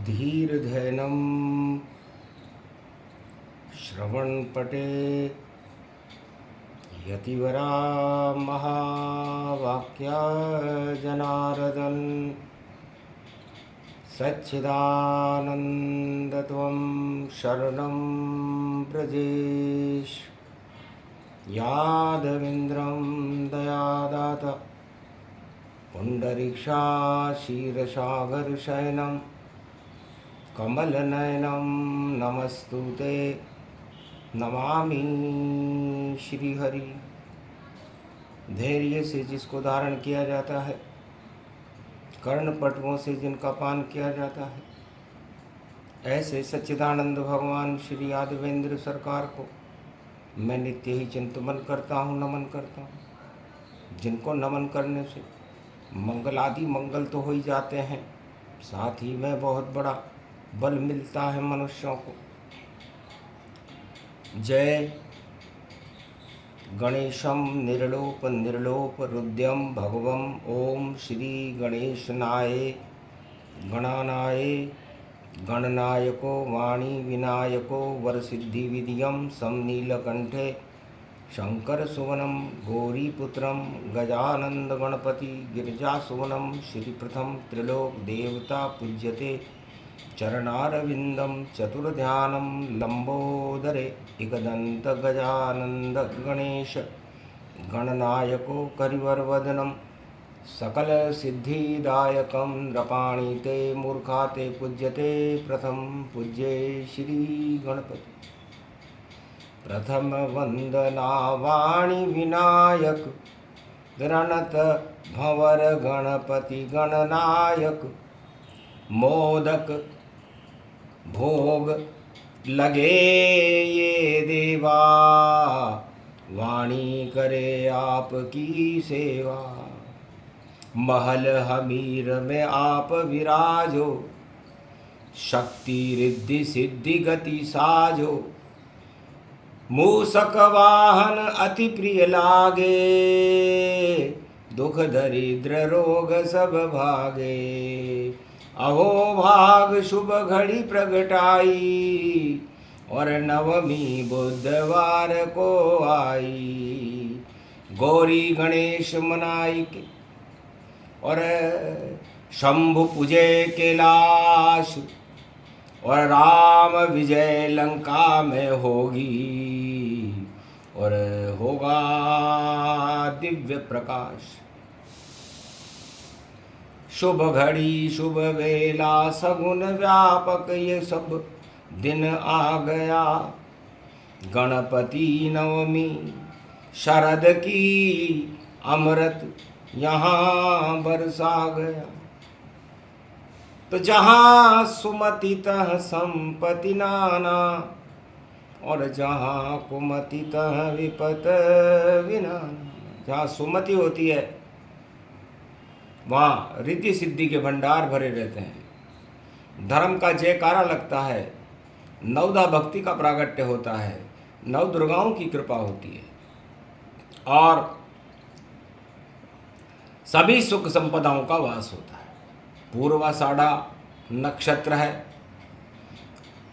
धीर्धैनं श्रवणपटे यतिवरा महावाक्या जनार्दन सच्चिदानन्दत्वं शरणं व्रजेश यादवेन्द्रं दयादाता पुण्डरीक्षाशीरसागरशयनं कमलनयनं नमस्तुते नमामि श्रीहरि। धैर्य से जिसको धारण किया जाता है, कर्णपटुओं से जिनका पान किया जाता है, ऐसे सच्चिदानंद भगवान श्री यादवेंद्र सरकार को मैं नित्य ही चिंतन करता हूँ, नमन करता हूँ। जिनको नमन करने से मंगल आदि मंगल तो हो ही जाते हैं, साथ ही में बहुत बड़ा बल मिलता है मनुष्यों को। जय गणेशम निर्लोप निर्लोप रुद्यम भगवम ओम श्री गणेशनाय गणानाय गणनायको वाणी विनायको वरसिद्धि विधियम समनीलकंठे शंकर सुवनम गौरीपुत्रम गजानंद गणपति गिरिजासुवनम श्री प्रथम त्रिलोक देवता पूज्यते चरणारविंदम चतुर्ध्यानम लंबोदरे एकदंत गजानंद गणेश गणनायको करिवरवदनम सकल सिद्धिदायकं नृपाणीते मूर्खाते पूज्यते प्रथम पूज्ये श्री गणपति प्रथम वंदना वाणी विनायक गणत भंवर गणपति गणनायक मोदक भोग लगे ये देवा वाणी करे आपकी सेवा महल हमीर में आप विराजो शक्ति रिद्धि सिद्धि गति साजो मूसक वाहन अति प्रिय लागे दुख दरिद्र रोग सब भागे अहो भाग शुभ घड़ी प्रगटाई और नवमी बुधवार को आई गौरी गणेश मनाई के और शंभु पूजे कैलाश और राम विजय लंका में होगी और होगा दिव्य प्रकाश। शुभ घड़ी शुभ वेला सगुन व्यापक ये सब दिन आ गया गणपति नवमी शरद की अमृत यहाँ बरसा गया तो जहाँ सुमति तह संपत्ति नाना और जहाँ कुमति तह विपत विनाना। जहाँ सुमति होती है वहाँ रिद्धि सिद्धि के भंडार भरे रहते हैं, धर्म का जयकारा लगता है, नवदा भक्ति का प्रागट्य होता है, नव दुर्गाओं की कृपा होती है और सभी सुख संपदाओं का वास होता है। पूर्वाषाढ़ा नक्षत्र है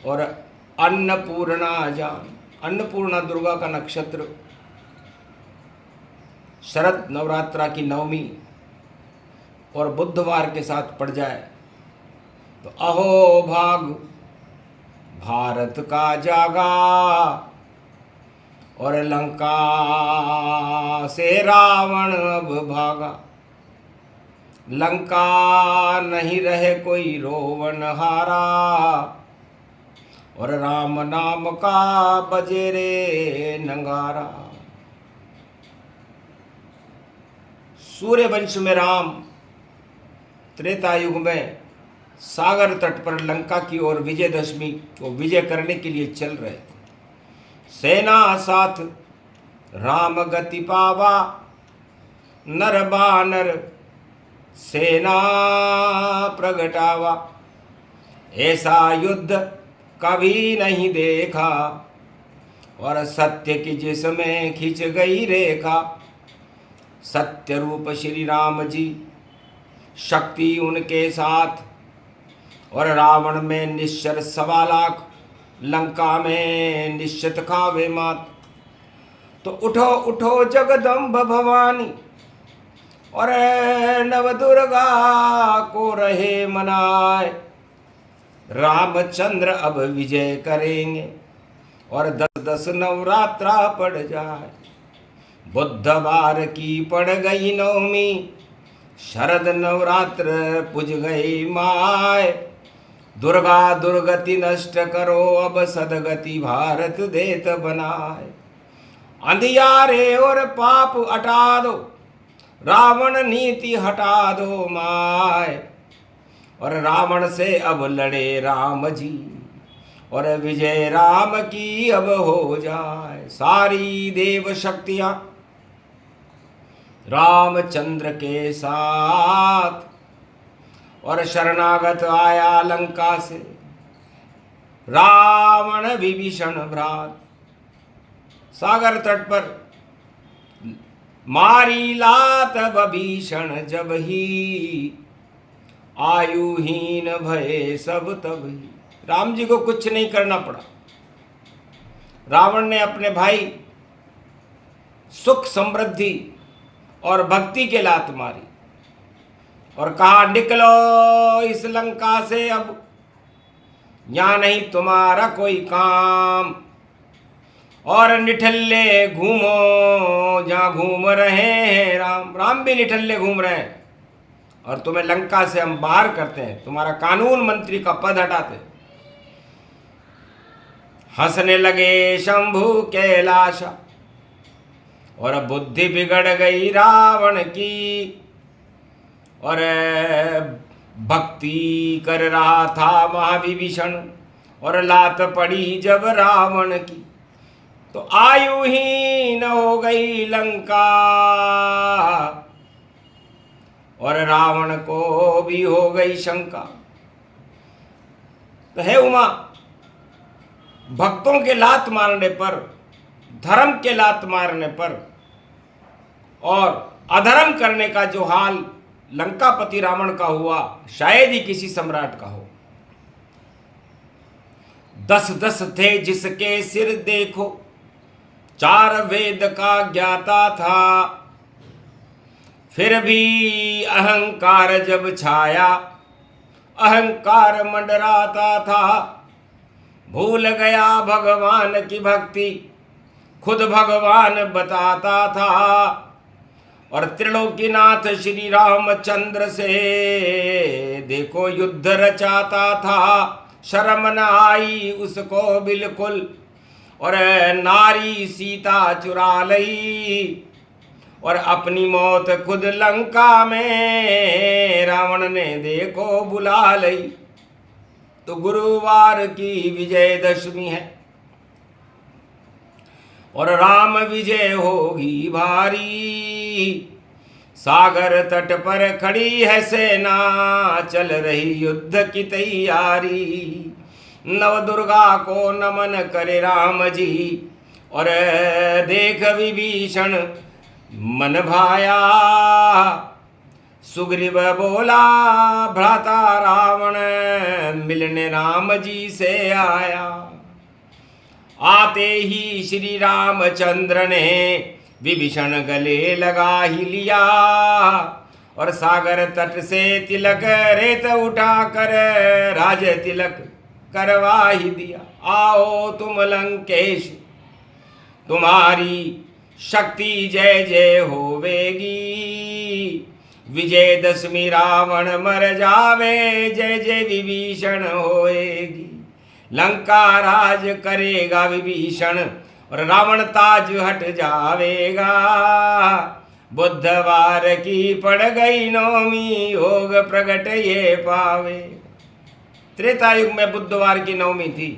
और अन्नपूर्णा जान अन्नपूर्णा दुर्गा का नक्षत्र शरद नवरात्रा की नवमी और बुधवार के साथ पड़ जाए तो अहो भाग भारत का जागा और लंका से रावण अब भागा लंका नहीं रहे कोई रोवन हारा और राम नाम का बजे रे नंगारा। सूर्य वंश में राम त्रेता युग में सागर तट पर लंका की ओर विजयदशमी को विजय करने के लिए चल रहे थे। सेना साथ राम गति पावा नर बानर सेना प्रगटावा ऐसा युद्ध कभी नहीं देखा और सत्य की जिसमें खिंच गई रेखा। सत्य रूप श्री राम जी शक्ति उनके साथ और रावण में निश्चर 1.25 लाख, लंका में निश्चित खावे मात। तो उठो उठो जगदम्ब भवानी, और नव दुर्गा को रहे मनाए। रामचंद्र अब विजय करेंगे और 10-10 नवरात्रा पड़ जाए। बुधवार की पड़ गई नवमी, शरद नवरात्र पुज गई माय। दुर्गा दुर्गति नष्ट करो, अब सदगति भारत देत बनाए। अंधियारे और पाप हटा दो, रावण नीति हटा दो माय। और रावण से अब लड़े राम जी, और विजय राम की अब हो जाए। सारी देव शक्तियां रामचंद्र के साथ, और शरणागत आया लंका से रावण विभीषण भ्रात। सागर तट पर मारी लात विभीषण, जब ही आयुहीन भये सब तब ही। राम जी को कुछ नहीं करना पड़ा। रावण ने अपने भाई सुख समृद्धि और भक्ति के लात मारी और कहा, निकलो इस लंका से, अब यहां नहीं तुम्हारा कोई काम। और निठल्ले घूमो जहां घूम रहे हैं राम। राम भी निठल्ले घूम रहे हैं, और तुम्हें लंका से हम बाहर करते हैं, तुम्हारा कानून मंत्री का पद हटाते हैं। हंसने लगे शंभु कैलाशा, और बुद्धि बिगड़ गई रावण की। और भक्ति कर रहा था महाविभीषण, और लात पड़ी जब रावण की, तो आयुहीन हो गई लंका। और रावण को भी हो गई शंका। तो हे उमा, भक्तों के लात मारने पर, धर्म के लात मारने पर, और अधर्म करने का जो हाल लंकापति रावण का हुआ, शायद ही किसी सम्राट का हो। 10-10 थे जिसके सिर देखो, 4 वेद का ज्ञाता था। फिर भी अहंकार जब छाया, अहंकार मंडराता था। भूल गया भगवान की भक्ति, खुद भगवान बताता था। और त्रिलोकीनाथ श्री रामचंद्र से देखो युद्ध रचाता था। शर्म न आई उसको बिल्कुल, और नारी सीता चुरा लई। और अपनी मौत खुद लंका में रावण ने देखो बुला लई। तो गुरुवार की विजयदशमी है, और राम विजय होगी भारी। सागर तट पर खड़ी है सेना, चल रही युद्ध की तैयारी। नव दुर्गा को नमन करे राम जी, और देख विभीषण मन भाया। सुग्रीव बोला भ्राता रावण, मिलने राम जी से आया। आते ही श्री रामचंद्र ने विभीषण गले लगा ही लिया। और सागर तट से तिलक रेत उठाकर राज तिलक करवा ही दिया। आओ तुम लंकेश, तुम्हारी शक्ति जय जय होवेगी। विजयदशमी रावण मर जावे, जय जय विभीषण होएगी। लंका राज करेगा विभीषण, और रावण ताज हट जावेगा। बुधवार की पड़ गई नवमी, योग प्रगट ये पावे। त्रेता युग में बुधवार की नवमी थी,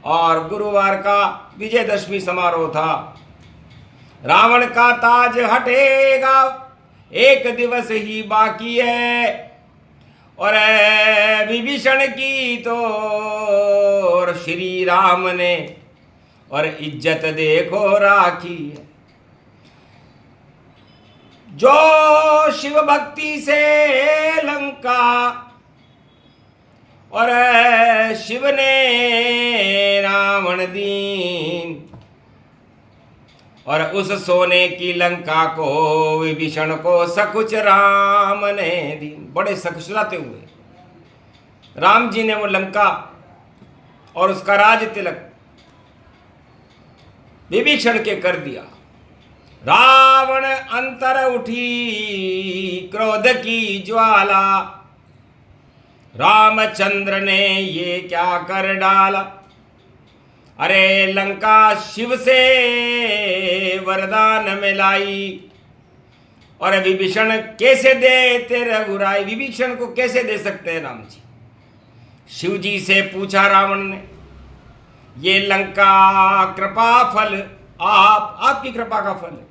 और गुरुवार का विजयदशमी समारोह था। रावण का ताज हटेगा, 1 दिवस ही बाकी है। और विभीषण की तो और श्री राम ने और इज्जत देखो राखी है। जो शिव भक्ति से लंका और शिव ने रावण दीन, और उस सोने की लंका को विभीषण को सकुच राम ने दी। बड़े सकुचलाते हुए राम जी ने वो लंका और उसका राज तिलक विभीषण के कर दिया। रावण अंतर उठी क्रोध की ज्वाला, रामचंद्र ने ये क्या कर डाला। अरे लंका शिव से वरदान मिलाई, और विभीषण कैसे देते रघुराई। विभीषण को कैसे दे सकते हैं राम जी। शिव जी से पूछा रावण ने, ये लंका कृपा फल आपकी कृपा का फल है।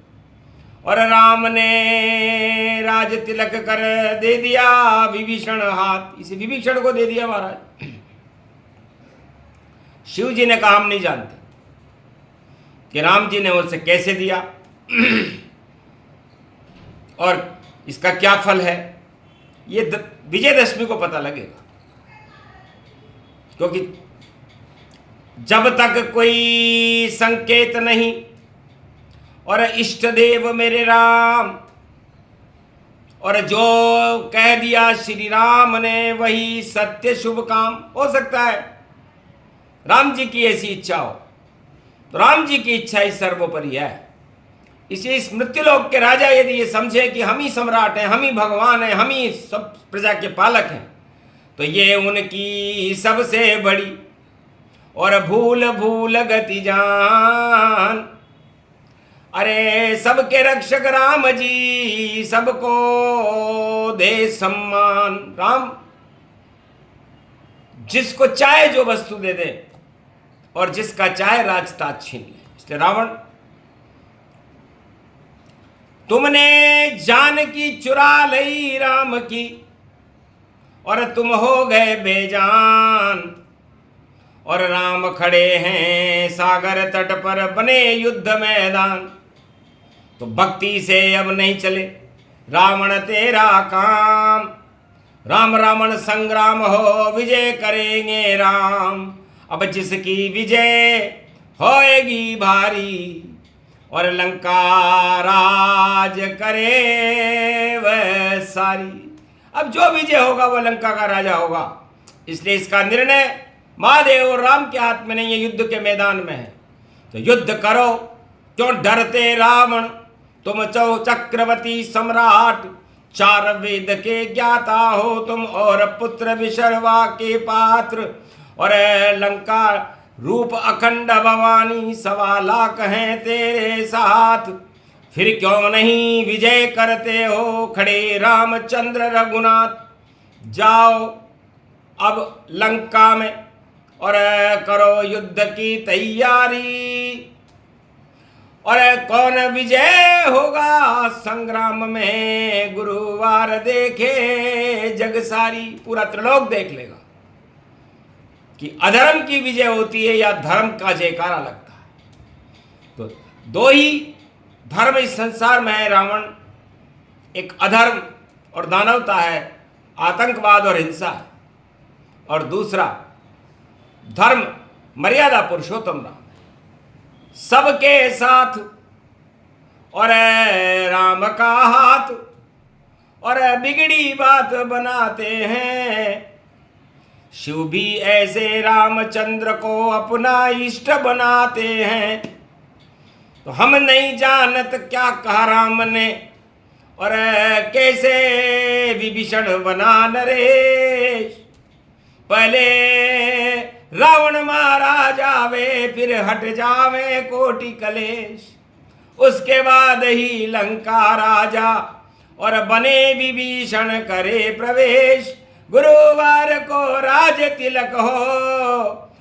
और राम ने राज तिलक कर दे दिया विभीषण हाथ, इसे विभीषण को दे दिया महाराज। शिव जी ने कहा हम नहीं जानते कि राम जी ने उसे कैसे दिया और इसका क्या फल है। ये विजयदशमी को पता लगेगा, क्योंकि जब तक कोई संकेत नहीं और इष्ट देव मेरे राम, और जो कह दिया श्री राम ने वही सत्य शुभ काम। हो सकता है राम जी की ऐसी इच्छा हो, तो राम जी की इच्छा ही सर्वोपरि है। इसे इस मृत्युलोक के राजा यदि ये समझे कि हम ही सम्राट हैं, हम ही भगवान हैं, हम ही सब प्रजा के पालक हैं, तो ये उनकी सबसे बड़ी और भूल भूल गति जान। अरे सबके रक्षक राम जी, सबको दे सम्मान। राम जिसको चाहे जो वस्तु दे दे और जिसका चाहे राजताज छीन ले। इसलिए रावण, तुमने जानकी चुरा लई राम की, और तुम हो गए बेजान। और राम खड़े हैं सागर तट पर बने युद्ध मैदान। तो भक्ति से अब नहीं चले रावण तेरा काम। राम रावण संग्राम हो, विजय करेंगे राम। अब जिसकी विजय होएगी भारी, और लंका राज करे वह सारी। अब जो विजय होगा वो लंका का राजा होगा। इसलिए इसका निर्णय महादेव और राम के हाथ में नहीं है, युद्ध के मैदान में है। तो युद्ध करो, क्यों डरते रावण। तुम चक्रवर्ती सम्राट, चार वेद के ज्ञाता हो तुम, और पुत्र विशर्वा के पात्र। और लंका रूप अखंड भवानी, 1.25 लाख हैं तेरे साथ। फिर क्यों नहीं विजय करते हो खड़े रामचंद्र रघुनाथ। जाओ अब लंका में और करो युद्ध की तैयारी। और कौन विजय होगा संग्राम में, गुरुवार देखे जग सारी। पूरा त्रिलोक देख लेगा कि अधर्म की विजय होती है या धर्म का जयकारा लगता है। तो दो ही धर्म इस संसार में है रावण। एक अधर्म और दानवता है, आतंकवाद और हिंसा है, और दूसरा धर्म मर्यादा पुरुषोत्तम राम। सबके साथ और राम का हाथ, और बिगड़ी बात बनाते हैं। शिव भी ऐसे रामचंद्र को अपना इष्ट बनाते हैं। तो हम नहीं जानत क्या कहा राम ने, और कैसे विभीषण बना नरेश। पहले रावण मारा जावे, फिर हट जावे कोटि कलेश। उसके बाद ही लंका राजा और बने विभीषण करे प्रवेश। गुरुवार को राज तिलक हो,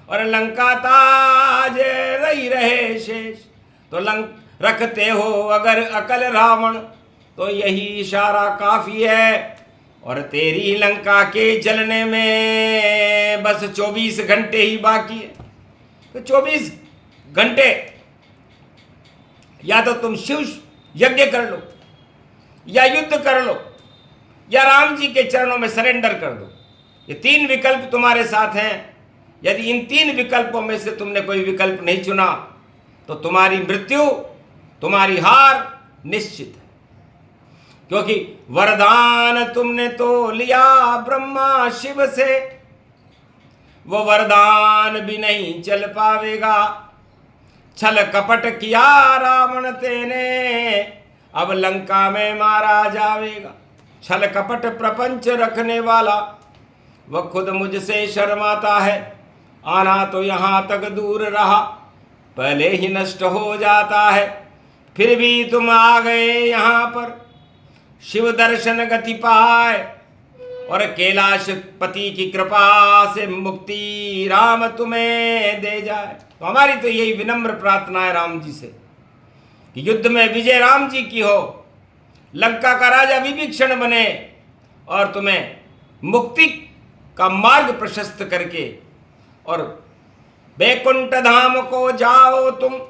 और लंका ताज रही रहे शेष। तो रखते हो अगर अकल रावण, तो यही इशारा काफी है। और तेरी लंका के जलने में बस 24 घंटे ही बाकी है। तो 24 घंटे या तो तुम शिव यज्ञ कर लो, या युद्ध कर लो, या राम जी के चरणों में सरेंडर कर दो। ये 3 विकल्प तुम्हारे साथ हैं। यदि इन 3 विकल्पों में से तुमने कोई विकल्प नहीं चुना तो तुम्हारी मृत्यु, तुम्हारी हार निश्चित है। क्योंकि वरदान तुमने तो लिया ब्रह्मा शिव से, वो वरदान भी नहीं चल पावेगा। छल कपट किया रावण तेने, अब लंका में मारा जावेगा। छल कपट प्रपंच रखने वाला वह खुद मुझसे शर्माता है। आना तो यहाँ तक दूर रहा, पहले ही नष्ट हो जाता है। फिर भी तुम आ गए यहाँ पर, शिव दर्शन गति पाए और कैलाश पति की कृपा से मुक्ति राम तुम्हें दे जाए। तो हमारी तो यही विनम्र प्रार्थना है राम जी से कि युद्ध में विजय राम जी की हो, लंका का राजा विभीषण बने और तुम्हें मुक्ति का मार्ग प्रशस्त करके और बैकुंठ धाम को जाओ तुम।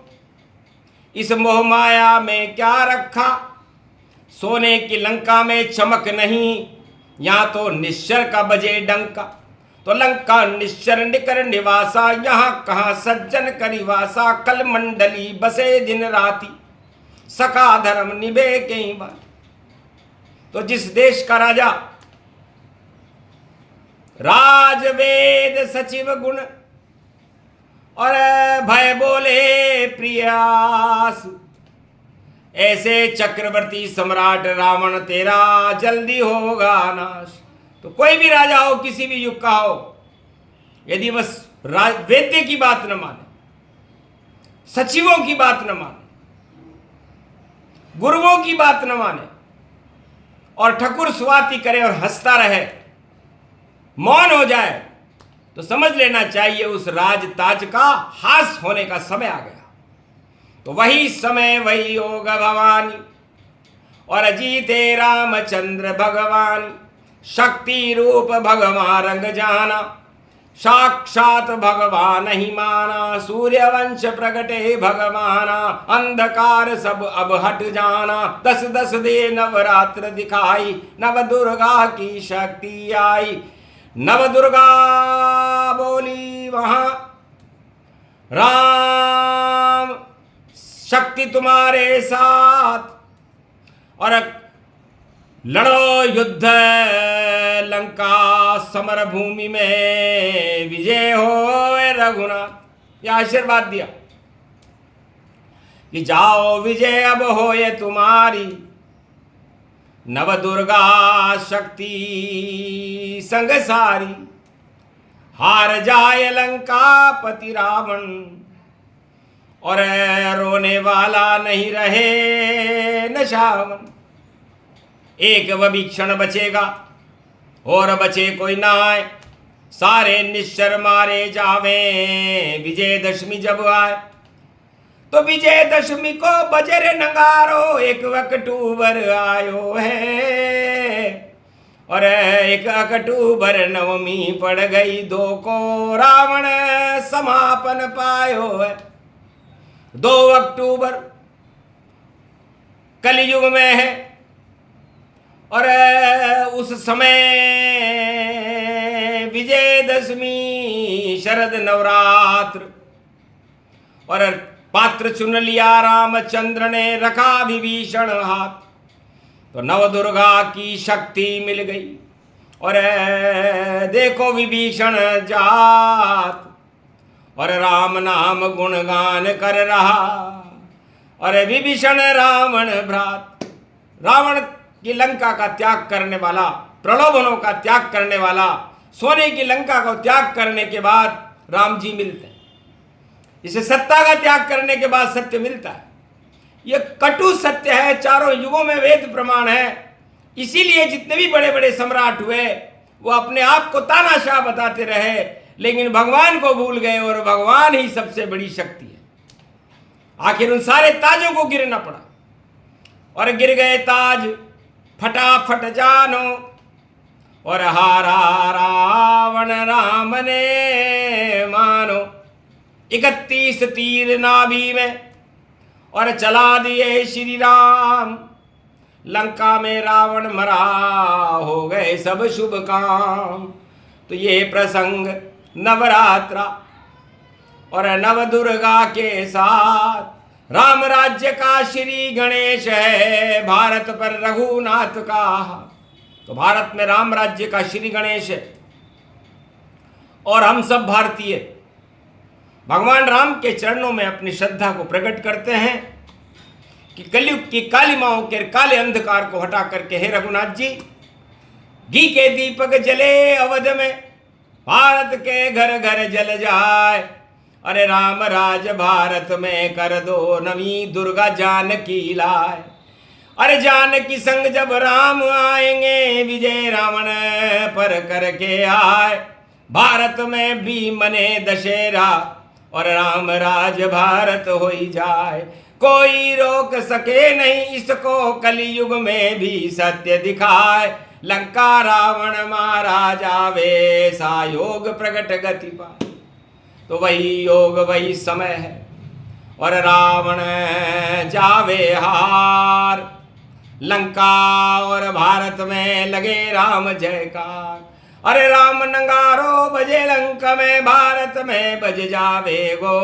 इस मोह माया में क्या रखा, सोने की लंका में चमक नहीं, यहाँ तो निश्चर का बजे डंका। तो लंका निश्चर निकर निवासा, यहाँ कहाँ सज्जन करिवासा। कल मंडली बसे दिन राती, सका धर्म निभे कई बार। तो जिस देश का राजा राज वेद सचिव गुण और भय बोले प्रियास, ऐसे चक्रवर्ती सम्राट रावण तेरा जल्दी होगा नाश। तो कोई भी राजा हो, किसी भी युग का हो, यदि वह वेद्य की बात न माने, सचिवों की बात न माने, गुरुओं की बात न माने और ठकुर स्वाति करे और हंसता रहे, मौन हो जाए, तो समझ लेना चाहिए उस राज ताज का हास होने का समय आ गया। तो वही समय वही योग भवानी और जीते रामचंद्र भगवान। शक्ति रूप भगवान रंग जाना, साक्षात भगवान ही माना। सूर्यवंश प्रगटे भगवाना, अंधकार सब अब हट जाना। 10-10 दे नवरात्र दिखाई, नव दुर्गा की शक्ति आई। नव दुर्गा बोली वहां, राम शक्ति तुम्हारे साथ और लड़ो युद्ध लंका समर भूमि में, विजय हो रघुनाथ। यह आशीर्वाद दिया कि जाओ विजय अब होए तुम्हारी। नव दुर्गा शक्ति संग सारी, हार जाए लंका पति रावण और रोने वाला नहीं रहे नशावन। एक विभीषण बचेगा और बचे कोई ना आए, सारे निश्चर मारे जावे विजयदशमी जब आए। तो विजयदशमी को बजर नगारो, एक अक्टूबर आयो है और एक अक्टूबर नवमी पड़ गई। 2 को रावण समापन पायो है। 2 अक्टूबर कलयुग में है और उस समय विजयदशमी शरद नवरात्र और पात्र चुन लिया रामचंद्र ने, रखा विभीषण हाथ। तो नवदुर्गा की शक्ति मिल गई और देखो विभीषण जात और राम नाम गुणगान कर रहा। और विभीषण रावण भ्रात, रावण की लंका का त्याग करने वाला, प्रलोभनों का त्याग करने वाला, सोने की लंका को त्याग करने के बाद राम जी मिलते हैं। इसे सत्ता का त्याग करने के बाद सत्य मिलता है। यह कटु सत्य है, चारों युगों में वेद प्रमाण है। इसीलिए जितने भी बड़े बड़े सम्राट हुए वो अपने आप को तानाशाह बताते रहे, लेकिन भगवान को भूल गए और भगवान ही सबसे बड़ी शक्ति है। आखिर उन सारे ताजों को गिरना पड़ा और गिर गए ताज, फटाफट जानो और हारा रावण राम ने मानो। 31 तीर नाभि में और चला दिए श्री राम। लंका में रावण मरा, हो गए सब शुभ काम। तो ये प्रसंग नवरात्रा और नव दुर्गा के साथ राम राज्य का श्री गणेश है, भारत पर रघुनाथ का। तो भारत में राम राज्य का श्री गणेश है और हम सब भारतीय भगवान राम के चरणों में अपनी श्रद्धा को प्रकट करते हैं कि कलयुग की कालिमाओं के काले अंधकार को हटा करके हे रघुनाथ जी, घी के दीपक जले अवध में, भारत के घर घर जल जाए। अरे राम राज भारत में कर दो नवी, दुर्गा जानकी लाए। अरे जानकी संग जब राम आएंगे, विजय रावण पर करके आए। भारत में भी मने दशहरा और राम राज भारत हो ही जाए। कोई रोक सके नहीं इसको, कलयुग में भी सत्य दिखाए। लंका रावण मारा जावे, सा योग प्रगट गति पाए। तो वही योग वही समय है और रावण जावे हार। लंका और भारत में लगे राम जयकार। अरे राम नंगारो बजे लंका में, भारत में बज जावे गो।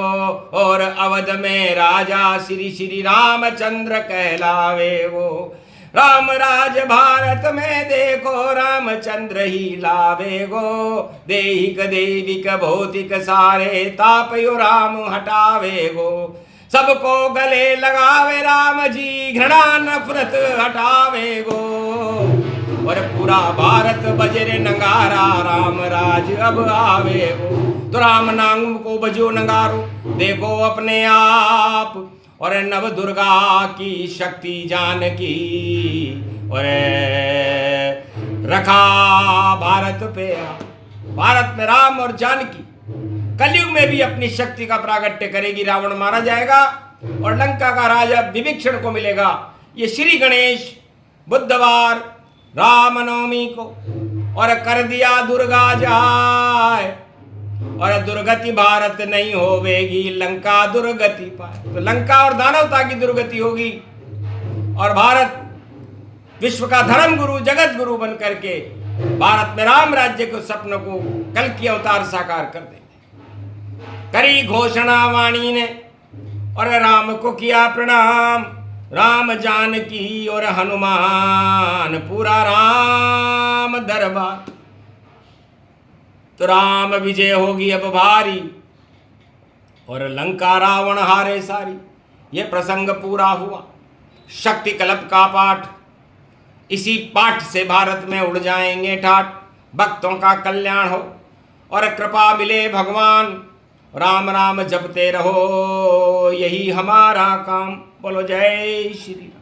और अवध में राजा श्री श्री रामचंद्र कहलावे गो। राम राज भारत में देखो, रामचंद्र ही लावे गो। देहिक देविक भौतिक सारे, तापयो राम हटावे गो। सबको गले लगावे राम जी, घृणा नफरत हटावे गो। और पूरा भारत बजरे नंगारा, राम राज अब आवे गो। तो राम नाम को बजो नंगारो, देखो अपने आप। और नव दुर्गा की शक्ति जानकी, और रखा भारत पे। भारत में राम और जानकी कलयुग में भी अपनी शक्ति का प्रागट्य करेगी। रावण मारा जाएगा और लंका का राजा विभीषण को मिलेगा। ये श्री गणेश बुधवार रामनवमी को और कर दिया दुर्गा जाए। और दुर्गति भारत नहीं होवेगी, लंका दुर्गति पाए। तो लंका और दानवता की दुर्गति होगी और भारत विश्व का धर्म गुरु जगत गुरु बन करके भारत में राम राज्य के सपनों को कल की अवतार साकार कर देंगे। करी घोषणा वाणी ने और राम को किया प्रणाम। राम जानकी और हनुमान, पूरा राम दरबार। तो राम विजय होगी अब भारी और लंका रावण हारे सारी। ये प्रसंग पूरा हुआ। शक्ति कल्प का पाठ, इसी पाठ से भारत में उड़ जाएंगे ठाट। भक्तों का कल्याण हो और कृपा मिले भगवान। राम राम जपते रहो, यही हमारा काम। बोलो जय श्री राम।